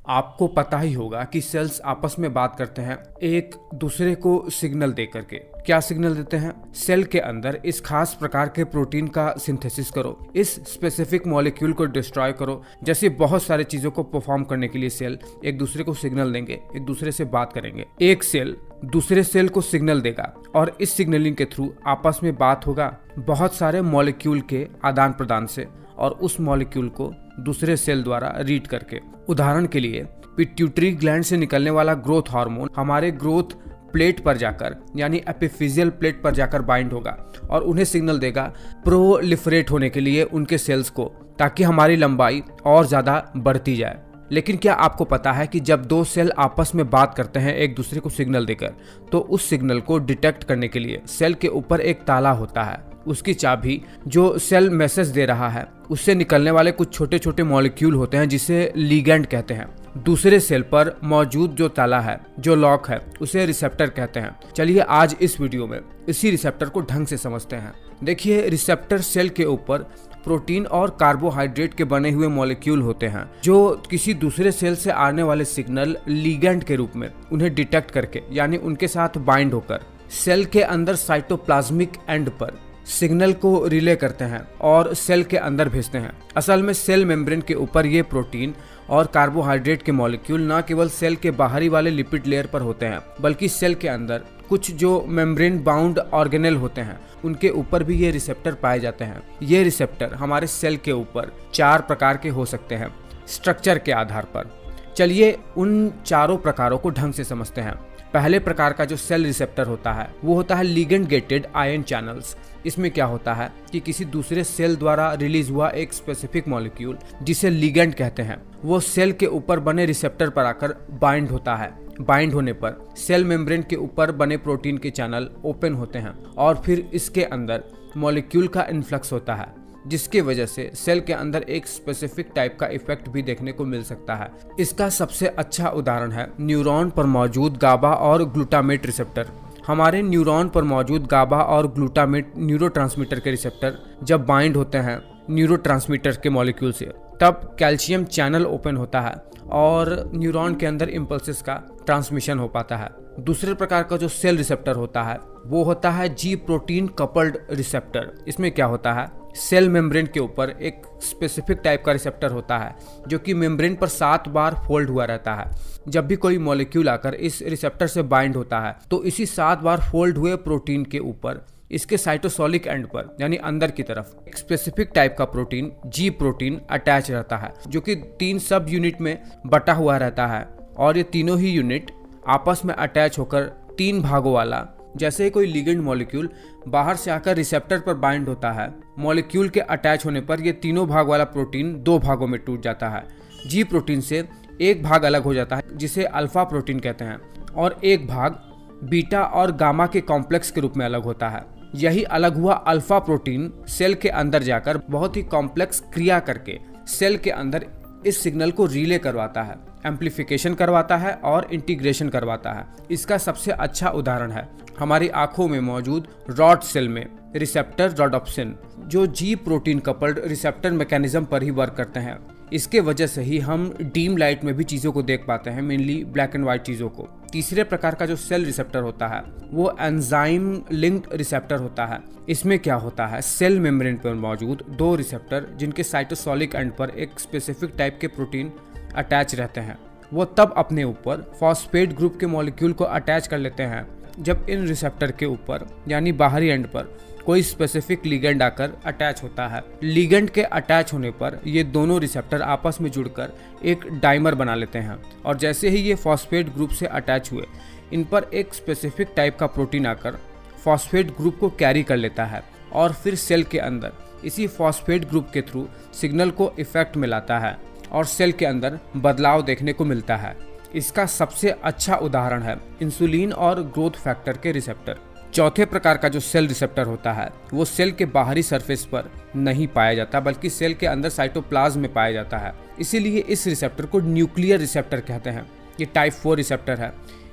आपको पता ही होगा कि सेल्स आपस में बात करते हैं एक दूसरे को सिग्नल दे करके। क्या सिग्नल देते हैं? सेल के अंदर इस खास प्रकार के प्रोटीन का सिंथेसिस करो, इस स्पेसिफिक मॉलिक्यूल को डिस्ट्रॉय करो। जैसे बहुत सारी चीजों को परफॉर्म करने के लिए सेल एक दूसरे को सिग्नल देंगे, एक दूसरे से बात करेंगे। एक सेल दूसरे सेल को सिग्नल देगा और इस सिग्नलिंग के थ्रू आपस में बात होगा बहुत सारे मॉलिक्यूल के आदान प्रदान से, और उस मॉलिक्यूल को दूसरे सेल द्वारा रीड करके। उदाहरण के लिए पिट्यूटरी ग्लैंड से निकलने वाला ग्रोथ हार्मोन हमारे ग्रोथ प्लेट पर जाकर यानी एपिफिजियल प्लेट पर जाकर बाइंड होगा और उन्हें सिग्नल देगा प्रोलिफरेट होने के लिए उनके सेल्स को, ताकि हमारी लंबाई और ज्यादा बढ़ती जाए। लेकिन क्या आपको पता है कि जब दो सेल आपस में बात करते हैं एक दूसरे को सिग्नल देकर, तो उस सिग्नल को डिटेक्ट करने के लिए सेल के ऊपर एक ताला होता है। उसकी चाबी जो सेल मैसेज दे रहा है उससे निकलने वाले कुछ छोटे छोटे मॉलिक्यूल होते हैं जिसे लिगैंड कहते हैं। दूसरे सेल पर मौजूद जो ताला है, जो लॉक है, उसे रिसेप्टर कहते हैं। चलिए आज इस वीडियो में इसी रिसेप्टर को ढंग से समझते हैं। देखिए, रिसेप्टर सेल के ऊपर प्रोटीन और कार्बोहाइड्रेट के बने हुए मॉलिक्यूल होते हैं जो किसी दूसरे सेल से आने वाले सिग्नल लिगैंड के रूप में उन्हें डिटेक्ट करके यानी उनके साथ बाइंड होकर सेल के अंदर साइटोप्लाज्मिक एंड पर सिग्नल को रिले करते हैं और सेल के अंदर भेजते हैं। असल में सेल मेम्ब्रेन के ऊपर ये प्रोटीन और कार्बोहाइड्रेट के मॉलिक्यूल न केवल सेल के बाहरी वाले लिपिड लेयर पर होते हैं, बल्कि सेल के अंदर कुछ जो मेम्ब्रेन बाउंड ऑर्गेनेल होते हैं उनके ऊपर भी ये रिसेप्टर पाए जाते हैं। ये रिसेप्टर हमारे सेल के ऊपर 4 प्रकार के हो सकते हैं स्ट्रक्चर के आधार पर। चलिए उन चारों प्रकारों को ढंग से समझते हैं। पहले प्रकार का जो सेल रिसेप्टर होता है वो होता है लिगेंड गेटेड आयन चैनल्स। इसमें क्या होता है कि किसी दूसरे सेल द्वारा रिलीज हुआ एक स्पेसिफिक मॉलिक्यूल जिसे लिगेंड कहते हैं, वो सेल के ऊपर बने रिसेप्टर पर आकर बाइंड होता है। बाइंड होने पर सेल मेम्ब्रेन के ऊपर बने प्रोटीन के चैनल ओपन होते हैं और फिर इसके अंदर मॉलिक्यूल का इन्फ्लक्स होता है, जिसकी वजह से सेल के अंदर एक स्पेसिफिक टाइप का इफेक्ट भी देखने को मिल सकता है। इसका सबसे अच्छा उदाहरण है न्यूरॉन पर मौजूद गाबा और ग्लूटामेट रिसेप्टर। हमारे न्यूरॉन पर मौजूद गाबा और ग्लूटामेट न्यूरोट्रांसमीटर के रिसेप्टर जब बाइंड होते हैं न्यूरोट्रांसमीटर के मॉलिक्यूल से, तब कैल्शियम चैनल ओपन होता है और न्यूरॉन के अंदर इम्पल्सेस का ट्रांसमिशन हो पाता है। दूसरे प्रकार का जो सेल रिसेप्टर होता है वो होता है जी प्रोटीन कपल्ड रिसेप्टर। इसमें क्या होता है, सेल मेम्ब्रेन के ऊपर एक स्पेसिफिक टाइप का रिसेप्टर होता है जो कि मेम्ब्रेन पर 7 बार फोल्ड हुआ रहता है। जब भी कोई मॉलिक्यूल आकर इस रिसेप्टर से बाइंड होता है तो इसी 7 बार फोल्ड हुए प्रोटीन के ऊपर इसके साइटोसोलिक एंड पर यानी अंदर की तरफ एक स्पेसिफिक टाइप का प्रोटीन जी प्रोटीन अटैच रहता है, जो कि 3 सब यूनिट में बटा हुआ रहता है। और ये तीनों ही यूनिट आपस में अटैच होकर 3 भागों वाला, जैसे ही कोई लिगेंड मॉलिक्यूल बाहर से आकर रिसेप्टर पर बाइंड होता है, मॉलिक्यूल के अटैच होने पर ये तीनों भाग वाला प्रोटीन 2 भागों में टूट जाता है। जी प्रोटीन से एक भाग अलग हो जाता है जिसे अल्फा प्रोटीन कहते हैं, और एक भाग बीटा और गामा के कॉम्प्लेक्स के रूप में अलग होता है। यही अलग हुआ अल्फा प्रोटीन सेल के अंदर जाकर बहुत ही कॉम्प्लेक्स क्रिया करके सेल के अंदर इस सिग्नल को रिले करवाता है, एम्प्लीफिकेशन करवाता है और इंटीग्रेशन करवाता है। इसका सबसे अच्छा उदाहरण है हमारी आंखों में मौजूद रॉड सेल में रिसेप्टर रोडोप्सिन, जो जी प्रोटीन कपल्ड रिसेप्टर मैकेनिज्म पर ही वर्क करते हैं। इसके वजह से ही हम डीम लाइट में भी चीज़ों को देख पाते हैं, मेनली ब्लैक एंड व्हाइट चीज़ों को। तीसरे प्रकार का जो सेल रिसेप्टर होता है वो एंजाइम लिंक्ड रिसेप्टर होता है। इसमें क्या होता है, सेल मेम्ब्रेन पर मौजूद 2 रिसेप्टर जिनके साइटोसोलिक एंड पर एक स्पेसिफिक टाइप के प्रोटीन अटैच रहते हैं, वो तब अपने ऊपर फॉस्फेट ग्रुप के मॉलिक्यूल को अटैच कर लेते हैं जब इन रिसेप्टर के ऊपर यानी बाहरी एंड पर कोई स्पेसिफिक लिगेंड आकर अटैच होता है। लिगेंड के अटैच होने पर ये दोनों रिसेप्टर आपस में जुड़कर एक डाइमर बना लेते हैं, और जैसे ही ये फॉस्फेट ग्रुप से अटैच हुए, इन पर एक स्पेसिफिक टाइप का प्रोटीन आकर फॉस्फेट ग्रुप को कैरी कर लेता है और फिर सेल के अंदर इसी फॉस्फेट ग्रुप के थ्रू सिग्नल को इफेक्ट में लाता है और सेल के अंदर बदलाव देखने को मिलता है। इसका सबसे अच्छा उदाहरण है इंसुलिन और ग्रोथ फैक्टर के रिसेप्टर। चौथे प्रकार का जो सेल रिसेप्टर होता है वो सेल के बाहरी सरफेस पर नहीं पाया जाता, बल्कि सेल के अंदर साइटोप्लाज्म में पाया जाता है। इसीलिए इस रिसेप्टर को न्यूक्लियर रिसेप्टर कहते हैं। ये टाइप 4 रिसेप्टर है।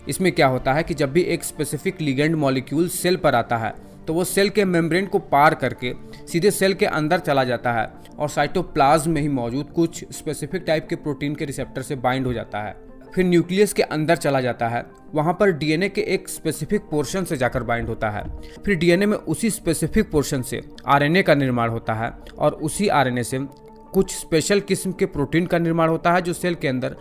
इसमें क्या होता है कि जब भी एक स्पेसिफिक लिगेंड मॉलिक्यूल सेल पर आता है तो वो सेल के मेम्ब्रेन को पार करके सीधे सेल के अंदर चला जाता है और साइटोप्लाज्म में ही मौजूद कुछ स्पेसिफिक टाइप के प्रोटीन के रिसेप्टर से बाइंड हो जाता है। फिर न्यूक्लियस के अंदर चला जाता है, वहाँ पर डीएनए के एक स्पेसिफिक पोर्शन से जाकर बाइंड होता है। फिर डीएनए में उसी स्पेसिफिक पोर्शन से आरएनए का निर्माण होता है और उसी आरएनए से कुछ स्पेशल किस्म के प्रोटीन का निर्माण होता है जो सेल के अंदर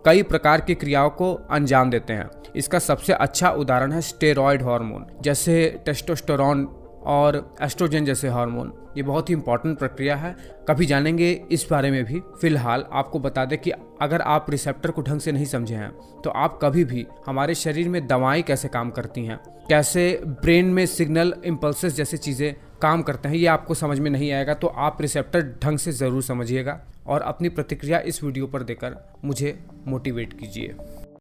कई प्रकार की क्रियाओं को अंजाम देते हैं। इसका सबसे अच्छा उदाहरण है स्टेरॉयड हार्मोन, जैसे टेस्टोस्टेरोन और एस्ट्रोजन जैसे हार्मोन। ये बहुत ही इंपॉर्टेंट प्रक्रिया है, कभी जानेंगे इस बारे में भी। फिलहाल आपको बता दें कि अगर आप रिसेप्टर को ढंग से नहीं समझे हैं तो आप कभी भी हमारे शरीर में दवाएं कैसे काम करती हैं, कैसे ब्रेन में सिग्नल इम्पल्सेस जैसे चीज़ें काम करते हैं, ये आपको समझ में नहीं आएगा। तो आप रिसेप्टर ढंग से ज़रूर समझिएगा और अपनी प्रतिक्रिया इस वीडियो पर देकर मुझे मोटिवेट कीजिए।